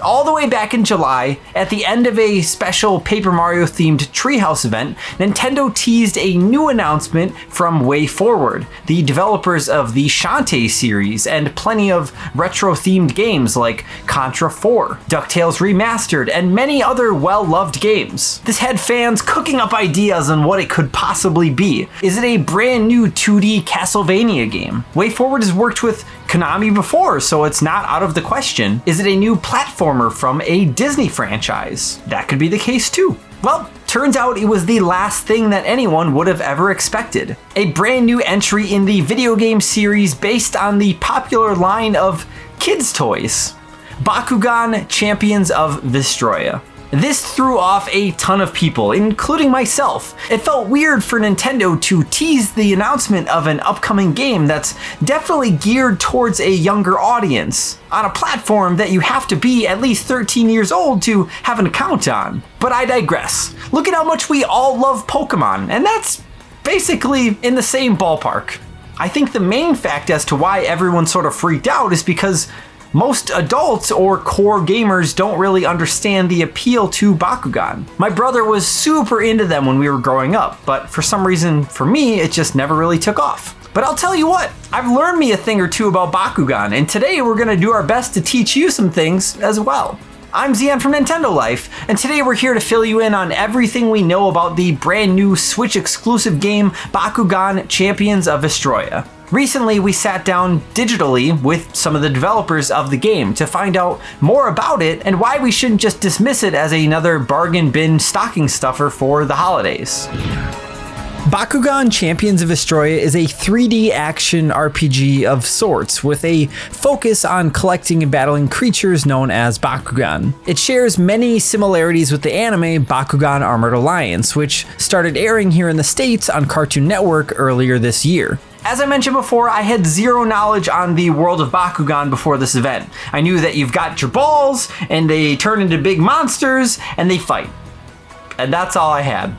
All the way back in July, at the end of a special Paper Mario themed Treehouse event, Nintendo teased a new announcement from WayForward, the developers of the Shantae series and plenty of retro themed games like Contra 4, DuckTales Remastered, and many other well-loved games. This had fans cooking up ideas on what it could possibly be. Is it a brand new 2D Castlevania game? WayForward has worked with Konami before, so it's not out of the question. Is it a new platformer from a Disney franchise? That could be the case too. Well, turns out it was the last thing that anyone would have ever expected. A brand new entry in the video game series based on the popular line of kids' toys. Bakugan Champions of Vestroia. This threw off a ton of people, including myself. It felt weird for Nintendo to tease the announcement of an upcoming game that's definitely geared towards a younger audience, on a platform that you have to be at least 13 years old to have an account on. But I digress. Look at how much we all love Pokemon, and that's basically in the same ballpark. I think the main fact as to why everyone sort of freaked out is because most adults or core gamers don't really understand the appeal to Bakugan. My brother was super into them when we were growing up, but for some reason, for me, it just never really took off. But I'll tell you what, I've learned me a thing or two about Bakugan, and today we're gonna do our best to teach you some things as well. I'm Zian from Nintendo Life, and today we're here to fill you in on everything we know about the brand new Switch exclusive game Bakugan Champions of Vestroia. Recently, we sat down digitally with some of the developers of the game to find out more about it and why we shouldn't just dismiss it as another bargain bin stocking stuffer for the holidays. Bakugan Champions of Vestroia is a 3D action RPG of sorts with a focus on collecting and battling creatures known as Bakugan. It shares many similarities with the anime Bakugan Armored Alliance, which started airing here in the States on Cartoon Network earlier this year. As I mentioned before, I had zero knowledge on the world of Bakugan before this event. I knew that you've got your balls, and they turn into big monsters, and they fight. And that's all I had.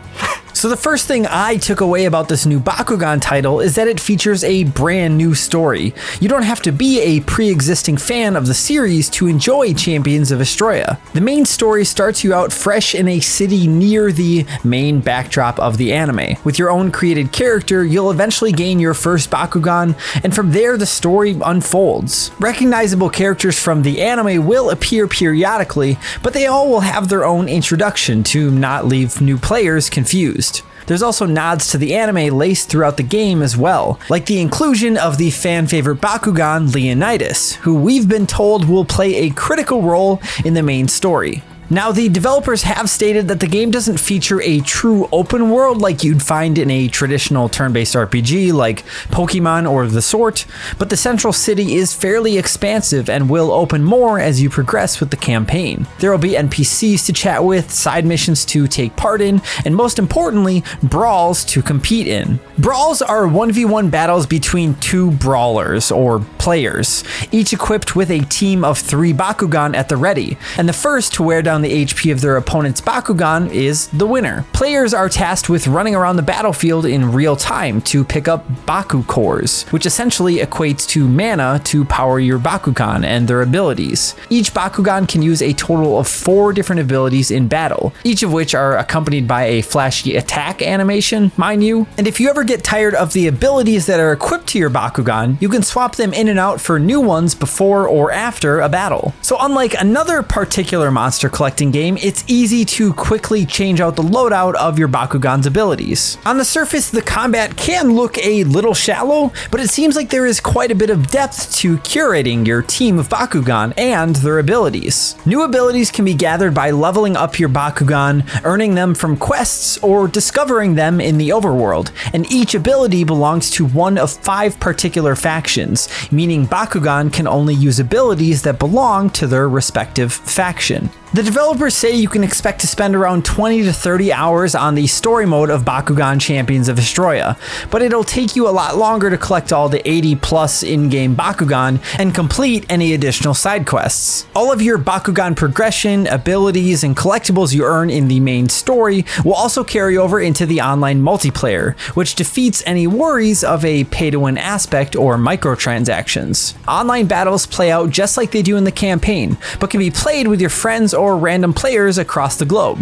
So the first thing I took away about this new Bakugan title is that it features a brand new story. You don't have to be a pre-existing fan of the series to enjoy Champions of Vestroia. The main story starts you out fresh in a city near the main backdrop of the anime. With your own created character, you'll eventually gain your first Bakugan, and from there the story unfolds. Recognizable characters from the anime will appear periodically, but they all will have their own introduction to not leave new players confused. There's also nods to the anime laced throughout the game as well, like the inclusion of the fan favorite Bakugan Leonidas, who we've been told will play a critical role in the main story. Now, the developers have stated that the game doesn't feature a true open world like you'd find in a traditional turn-based RPG like Pokemon or the sort, but the central city is fairly expansive and will open more as you progress with the campaign. There will be NPCs to chat with, side missions to take part in, and most importantly, brawls to compete in. Brawls are 1v1 battles between two brawlers, or players, each equipped with a team of 3 Bakugan at the ready, and the first to wear down the HP of their opponent's Bakugan is the winner. Players are tasked with running around the battlefield in real time to pick up Baku cores, which essentially equates to mana to power your Bakugan and their abilities. Each Bakugan can use a total of 4 different abilities in battle, each of which are accompanied by a flashy attack animation, mind you. And if you ever get tired of the abilities that are equipped to your Bakugan, you can swap them in and out for new ones before or after a battle. So unlike another particular monster collecting game, it's easy to quickly change out the loadout of your Bakugan's abilities. On the surface, the combat can look a little shallow, but it seems like there is quite a bit of depth to curating your team of Bakugan and their abilities. New abilities can be gathered by leveling up your Bakugan, earning them from quests, or discovering them in the overworld, and each ability belongs to one of 5 particular factions, meaning Bakugan can only use abilities that belong to their respective faction. The developers say you can expect to spend around 20 to 30 hours on the story mode of Bakugan Champions of Vestroia, but it'll take you a lot longer to collect all the 80 plus in-game Bakugan and complete any additional side quests. All of your Bakugan progression, abilities, and collectibles you earn in the main story will also carry over into the online multiplayer, which defeats any worries of a pay-to-win aspect or microtransactions. Online battles play out just like they do in the campaign, but can be played with your friends or random players across the globe.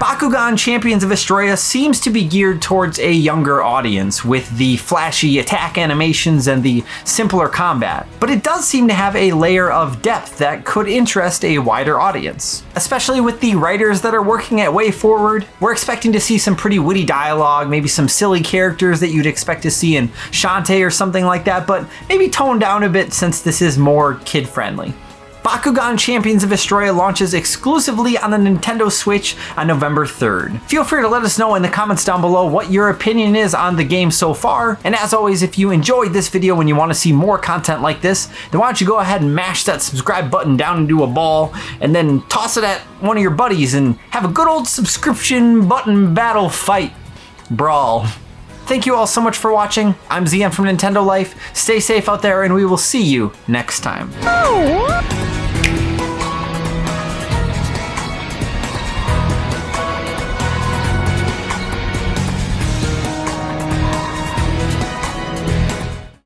Bakugan Champions of Vestroia seems to be geared towards a younger audience with the flashy attack animations and the simpler combat, but it does seem to have a layer of depth that could interest a wider audience. Especially with the writers that are working at WayForward, we're expecting to see some pretty witty dialogue, maybe some silly characters that you'd expect to see in Shantae or something like that, but maybe toned down a bit since this is more kid-friendly. Bakugan Champions of Vestroia launches exclusively on the Nintendo Switch on November 3rd. Feel free to let us know in the comments down below what your opinion is on the game so far, and as always, if you enjoyed this video and you want to see more content like this, then why don't you go ahead and mash that subscribe button down into a ball, and then toss it at one of your buddies and have a good old subscription button battle fight brawl. Thank you all so much for watching. I'm ZM from Nintendo Life. Stay safe out there, and we will see you next time.